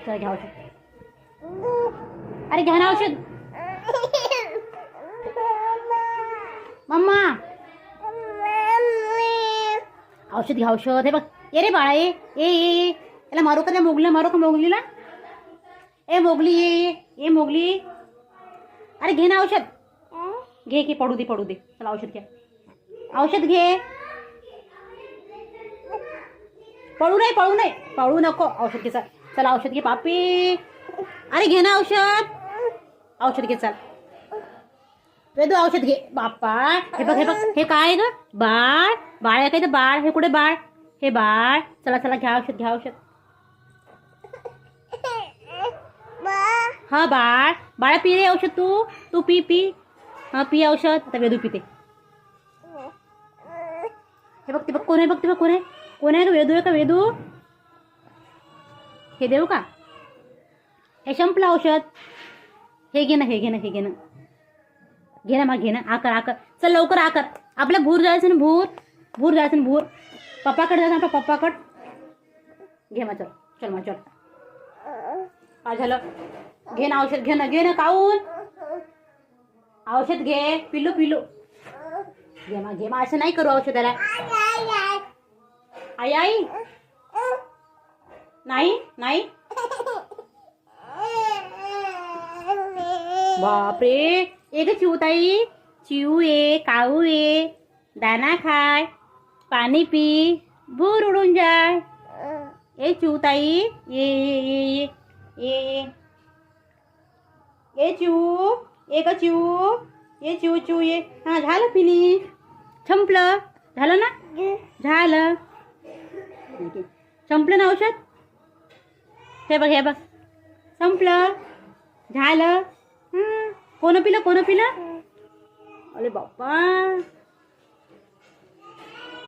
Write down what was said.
चला घ्या औषध. अरे घ्या ना औषध. मम्मा औषध घ्या औषध. हे बघ ये रे बाळा ये ये ये याला मारू का? मोगलीला मारू का? मोगलीला ए मोगली ये ये मोगली. अरे घे ना औषध. घे घे पडू दे पडू दे. चला औषध घ्या. औषध घे. पळू नाही पळू नको. औषध घे. चला औषध घे पापी. अरे घे ना औषध. औषध घे चल. वेदू औषध घे. बाप्पा हे बघ हे बघ हे काय ग? बाळ बाळ आहे काय? तर बाळ हे कुठे बाळ? हे बाळ. चला चला घ्या औषध घ्या औषध. हा बाळ बाळा पी रे औषध. तू तू पी पी. हा पी औषध. आता वेदू पिते. हे बघ ते बघ कोण आहे? बघ ते बघ कोण आहे? कोण आहे? वेदू आहे का? वेदू हे देऊ का? हे संपलं औषध. हे घे ना हे घे ना हे घे ना घे ना मग घे ना. आकर आकर चल लवकर आकर. आपल्या भूर जायचं ना भूर. भूर जायचं ना भूर. पप्पाकडे जायचं आपल्या पप्पाकडे. घे मग चल चल मग चल. काय झालं? घे ना औषध. घे ना काऊन औषध घे. पिल्लू पिल्लू घे मग असं नाही करू औषधाला. आई आई नाही नाही. बापरे एक चिवताई. चिऊ ये काऊ ये. दाना खाय पाणी पी भूर उडून जाय. ए चिवताई ये ये ये ये ये ये चिऊ ये का चिऊ ये चिऊ चिऊ ये. हा झालं फिनिश. संपलं. झालं ना? झालं. संपलं ना औषध. हे बघ हे बघ संपलं. झालं. कोण पिलं? अरे बाप्पा